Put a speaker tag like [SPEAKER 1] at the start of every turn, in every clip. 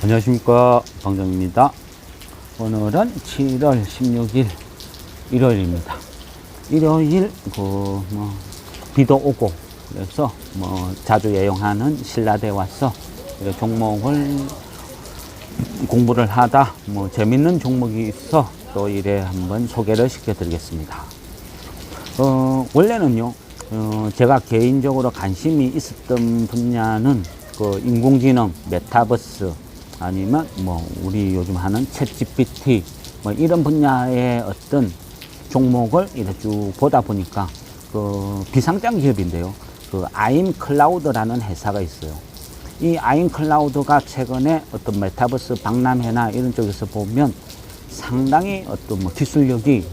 [SPEAKER 1] 안녕하십니까, 방정입니다. 오늘은 7월 16일 일요일입니다. 일요일 비도 오고 그래서 자주 애용하는 신라대에 와서 종목을 공부를 하다 재밌는 종목이 있어 또 이래 한번 소개를 시켜드리겠습니다. 원래는요, 제가 개인적으로 관심이 있었던 분야는 인공지능, 메타버스, 아니면 우리 요즘 하는 챗GPT 이런 분야의 어떤 종목을 이렇게 쭉 보다 보니까 비상장 기업인데요. 아임클라우드라는 회사가 있어요. 이 아임클라우드가 최근에 어떤 메타버스 박람회나 이런 쪽에서 보면 상당히 어떤 기술력이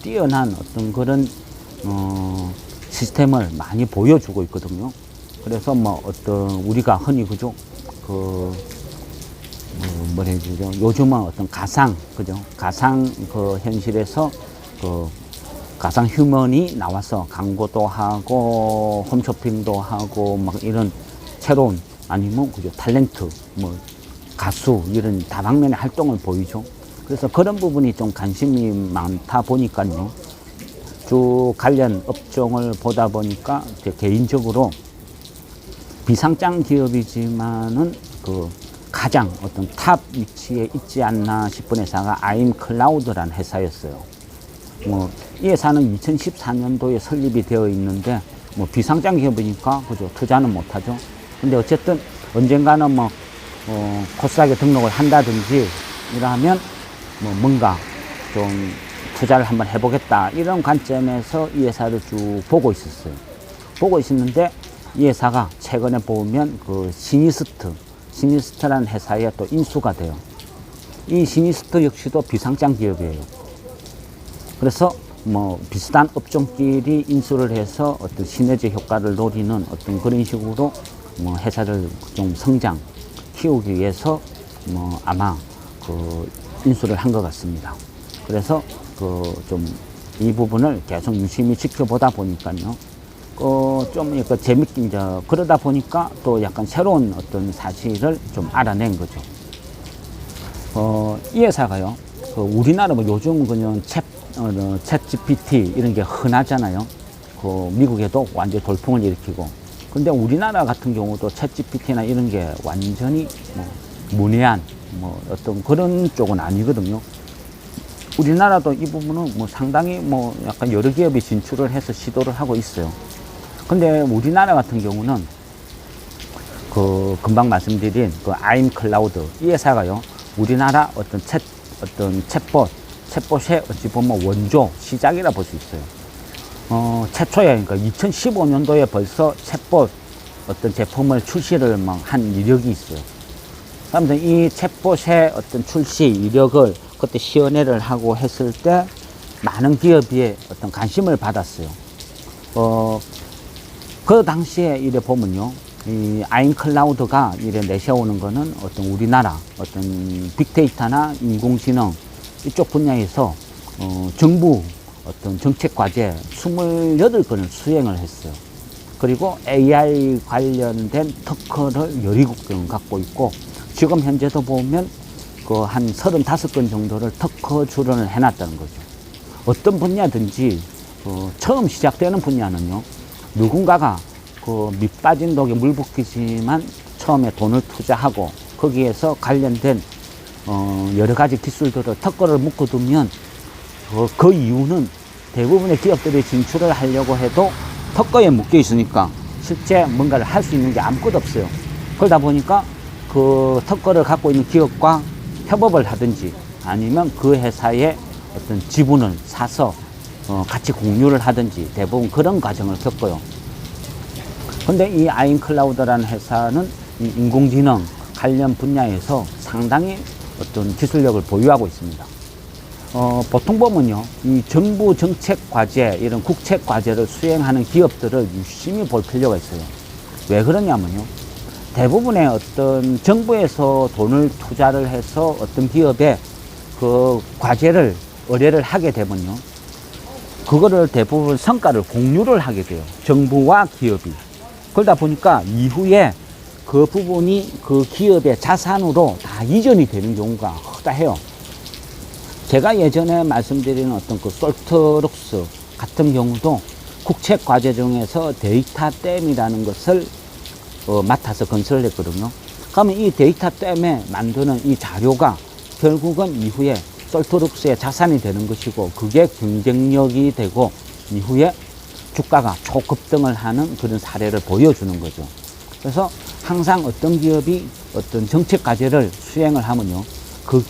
[SPEAKER 1] 뛰어난 어떤 그런 시스템을 많이 보여주고 있거든요. 그래서 어떤 우리가 흔히 그죠? 뭐라 해야 되죠? 요즘은 어떤 가상 현실에서 가상 휴먼이 나와서 광고도 하고 홈쇼핑도 하고 이런 새로운 아니면 그죠? 탤런트 가수 이런 다방면의 활동을 보이죠. 그래서 그런 부분이 좀 관심이 많다 보니까요. 쭉 관련 업종을 보다 보니까 개인적으로 비상장 기업이지만은 가장 어떤 탑 위치에 있지 않나 싶은 회사가 아임클라우드라는 회사였어요. 이 회사는 2014년도에 설립이 되어 있는데 비상장 기업이니까 그죠? 투자는 못하죠. 근데 어쨌든 언젠가는 코스닥에 등록을 한다든지 이러면 뭔가 좀 투자를 한번 해보겠다 이런 관점에서 이 회사를 쭉 보고 있었어요. 보고 있었는데 이 회사가 최근에 보면 시니스트라는 회사에 또 인수가 돼요. 이 시니스트 역시도 비상장 기업이에요. 그래서 비슷한 업종끼리 인수를 해서 어떤 시너지 효과를 노리는 어떤 그런 식으로 회사를 좀 성장 키우기 위해서 아마 인수를 한 것 같습니다. 그래서 좀 이 부분을 계속 유심히 지켜보다 보니까요. 좀 재밌긴 그러다 보니까 또 약간 새로운 어떤 사실을 좀 알아낸 거죠. 이 회사가요, 우리나라 요즘 그냥 챗 GPT 이런 게 흔하잖아요. 미국에도 완전 돌풍을 일으키고. 근데 우리나라 같은 경우도 챗 GPT나 이런 게 완전히 문외한 어떤 그런 쪽은 아니거든요. 우리나라도 이 부분은 상당히 약간 여러 기업이 진출을 해서 시도를 하고 있어요. 근데 우리나라 같은 경우는 금방 말씀드린 아임클라우드 이 회사가요, 우리나라 어떤 챗봇의 어찌 보면 원조 시작이라 볼 수 있어요. 최초에 그러니까 2015년도에 벌써 챗봇 어떤 제품을 출시를 한 이력이 있어요. 그러면서 이 챗봇의 어떤 출시 이력을 그때 시연회를 하고 했을 때 많은 기업이 어떤 관심을 받았어요. 그 당시에 이래 보면요, 이 아임클라우드가 이래 내세우는 거는 어떤 우리나라 어떤 빅데이터나 인공지능 이쪽 분야에서 정부 어떤 정책 과제 28건을 수행을 했어요. 그리고 AI 관련된 특허를 17건 갖고 있고, 지금 현재도 보면 한 35건 정도를 특허 출원을 해놨다는 거죠. 어떤 분야든지 처음 시작되는 분야는요, 누군가가 밑빠진 독에 물 붓기지만 처음에 돈을 투자하고 거기에서 관련된 여러 가지 기술들을 특허를 묶어두면 그 이유는 대부분의 기업들이 진출을 하려고 해도 특허에 묶여 있으니까 실제 뭔가를 할 수 있는 게 아무것도 없어요. 그러다 보니까 그 특허를 갖고 있는 기업과 협업을 하든지 아니면 그 회사의 어떤 지분을 사서 같이 공유를 하든지 대부분 그런 과정을 겪어요. 근데 이 아임클라우드라는 회사는 이 인공지능 관련 분야에서 상당히 어떤 기술력을 보유하고 있습니다. 보통 보면요, 이 정부 정책 과제, 이런 국책 과제를 수행하는 기업들을 유심히 볼 필요가 있어요. 왜 그러냐면요, 대부분의 어떤 정부에서 돈을 투자를 해서 어떤 기업에 과제를 의뢰를 하게 되면요, 그거를 대부분 성과를 공유를 하게 돼요. 정부와 기업이. 그러다 보니까 이후에 그 부분이 그 기업의 자산으로 다 이전이 되는 경우가 허다해요. 제가 예전에 말씀드린 어떤 그 솔트룩스 같은 경우도 국책 과제 중에서 데이터댐이라는 것을 맡아서 건설을 했거든요. 그러면 이 데이터댐에 만드는 이 자료가 결국은 이후에 솔트룩스의 자산이 되는 것이고, 그게 경쟁력이 되고 이후에 주가가 초급등을 하는 그런 사례를 보여주는 거죠. 그래서 항상 어떤 기업이 어떤 정책 과제를 수행을 하면요, 그